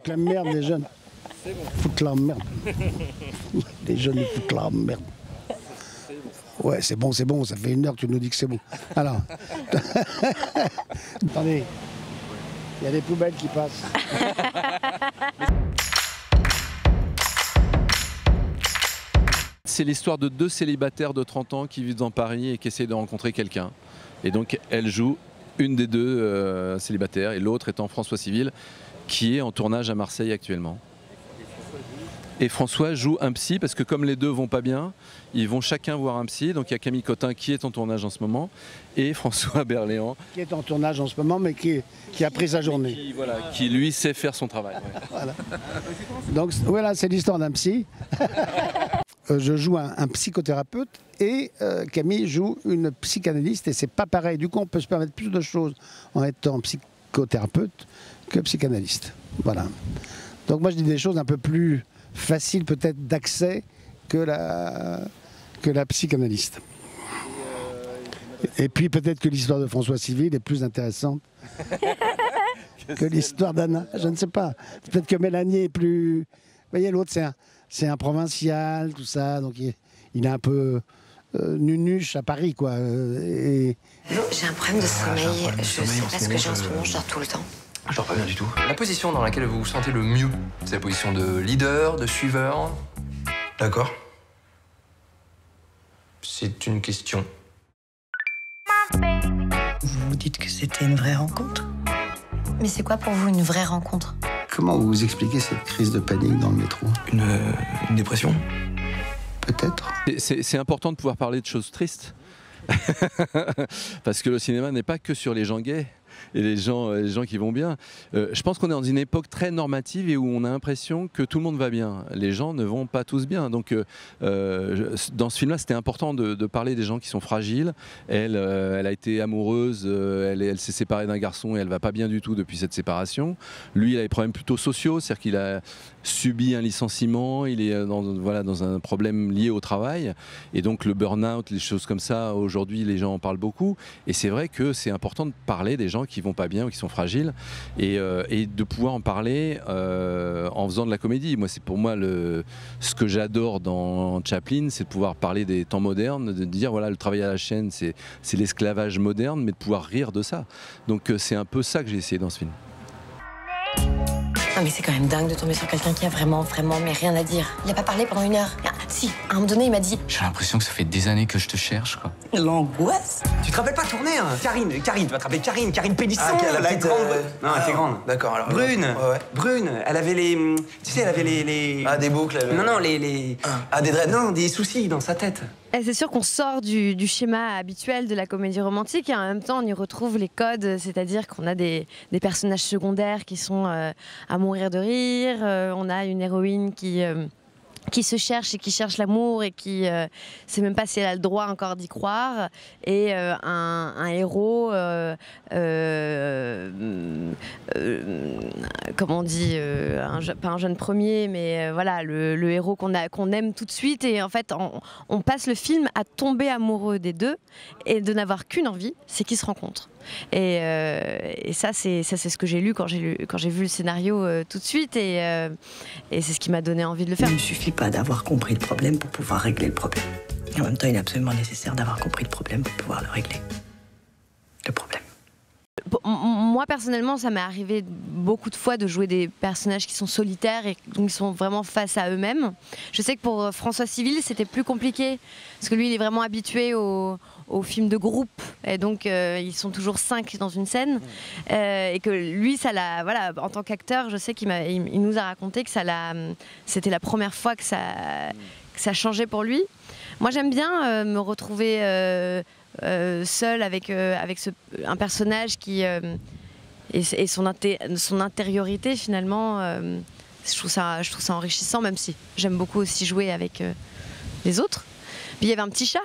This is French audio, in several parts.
foutent la merde, les jeunes. Ils foutent la merde. Les jeunes, ils foutent la merde. Ouais, c'est bon, ça fait 1 heure que tu nous dis que c'est bon. Alors. Attendez, il y a des poubelles qui passent. C'est l'histoire de 2 célibataires de 30 ans qui vivent dans Paris et qui essayent de rencontrer quelqu'un. Et donc elle joue une des 2 célibataires et l'autre étant François Civil qui est en tournage à Marseille actuellement. Et François joue un psy parce que comme les 2 vont pas bien, ils vont chacun voir un psy. Donc il y a Camille Cotin qui est en tournage en ce moment et François Berléand. Qui est en tournage en ce moment mais qui a pris sa journée. Qui lui sait faire son travail. Ouais. Voilà. Donc voilà, c'est l'histoire d'un psy. Je joue un psychothérapeute et Camille joue une psychanalyste et c'est pas pareil. Du coup, on peut se permettre plus de choses en étant psychothérapeute que psychanalyste. Voilà. Donc moi, je dis des choses un peu plus faciles peut-être d'accès que la psychanalyste. Et puis peut-être que l'histoire de François Civil est plus intéressante que l'histoire d'Anna. Je ne sais pas. Peut-être que Mélanie est plus... Vous voyez, l'autre, c'est un provincial, tout ça, donc il est un peu nunuche à Paris, quoi. J'ai un problème de sommeil. Je sais pas ce que j'ai en ce moment, je dors tout le temps. Je dors pas bien du tout. La position dans laquelle vous vous sentez le mieux, c'est la position de leader, de suiveur. D'accord. C'est une question. Vous dites que c'était une vraie rencontre? Mais c'est quoi pour vous une vraie rencontre? Comment vous expliquez cette crise de panique dans le métro? Une dépression? Peut-être. C'est important de pouvoir parler de choses tristes. Parce que le cinéma n'est pas que sur les gens gays et les gens qui vont bien. Je pense qu'on est dans une époque très normative et où on a l'impression que tout le monde va bien. Les gens ne vont pas tous bien. Donc dans ce film-là, c'était important de parler des gens qui sont fragiles. Elle a été amoureuse, elle s'est séparée d'un garçon et elle va pas bien du tout depuis cette séparation. Lui, il a des problèmes plutôt sociaux, c'est-à-dire qu'il a subi un licenciement, il est dans un problème lié au travail. Et donc le burn-out, les choses comme ça, aujourd'hui, les gens en parlent beaucoup. Et c'est vrai que c'est important de parler des gens qui vont pas bien ou qui sont fragiles et de pouvoir en parler en faisant de la comédie. Moi, c'est pour moi ce que j'adore dans Chaplin, c'est de pouvoir parler des temps modernes, de dire voilà, le travail à la chaîne, c'est l'esclavage moderne, mais de pouvoir rire de ça. Donc c'est un peu ça que j'ai essayé dans ce film. Non mais c'est quand même dingue de tomber sur quelqu'un qui a vraiment mais rien à dire. Il a pas parlé pendant 1 heure. Ah, si, à un moment donné, il m'a dit... J'ai l'impression que ça fait des années que je te cherche, quoi. L'angoisse. Tu te rappelles pas tourner, hein? Karine, tu vas te rappeler Karine Pélisson. Ah, elle a été grande. Non, elle était grande. D'accord, alors. Brune. Ouais. Brune. Elle avait les... Tu sais, elle avait les... Ah, des boucles. Non, les... Ah, des dreads. Non, des soucis dans sa tête. C'est sûr qu'on sort du schéma habituel de la comédie romantique et en même temps on y retrouve les codes, c'est-à-dire qu'on a des personnages secondaires qui sont à mourir de rire, on a une héroïne qui se cherche et qui cherche l'amour et qui sait même pas si elle a le droit encore d'y croire, et un héros comment on dit, pas un jeune premier, mais voilà, le héros qu'on aime tout de suite, et en fait on passe le film à tomber amoureux des 2 et de n'avoir qu'une envie, c'est qu'ils se rencontrent. Et ça c'est ce que j'ai lu quand j'ai vu le scénario tout de suite, et c'est ce qui m'a donné envie de le faire. Il ne suffit pas d'avoir compris le problème pour pouvoir régler le problème. Et en même temps, il est absolument nécessaire d'avoir compris le problème pour pouvoir le régler. Le problème. Moi personnellement, ça m'est arrivé beaucoup de fois de jouer des personnages qui sont solitaires et donc ils sont vraiment face à eux-mêmes. Je sais que pour François Civil, c'était plus compliqué parce que lui, il est vraiment habitué aux films de groupe, et donc ils sont toujours 5 dans une scène, et que lui, ça l'a, voilà, en tant qu'acteur, je sais qu'il nous a raconté que c'était la première fois que ça changeait pour lui. Moi, j'aime bien me retrouver seule avec un personnage qui et son intériorité finalement. Je trouve ça enrichissant, même si j'aime beaucoup aussi jouer avec les autres. Puis il y avait un petit chat.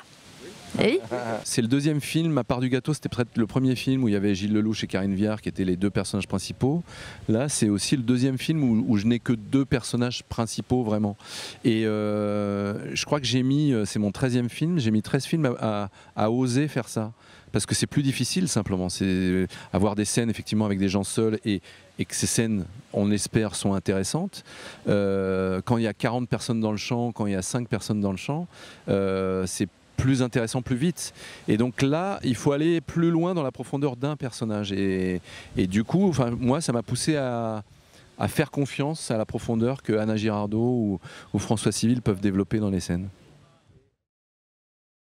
Et oui. C'est le 2e film, à part du gâteau, c'était peut-être le premier film où il y avait Gilles Lelouch et Karine Viard qui étaient les 2 personnages principaux. Là, c'est aussi le 2e film où je n'ai que 2 personnages principaux vraiment. Et je crois que c'est mon 13e film, j'ai mis 13 films à oser faire ça. parce que c'est plus difficile simplement. C'est avoir des scènes effectivement avec des gens seuls et que ces scènes, on l'espère, sont intéressantes. Quand il y a 40 personnes dans le champ, quand il y a 5 personnes dans le champ, c'est plus intéressant plus vite. Et donc là, il faut aller plus loin dans la profondeur d'un personnage. Et du coup, moi, ça m'a poussé à faire confiance à la profondeur que Anna Girardot ou François Civil peuvent développer dans les scènes.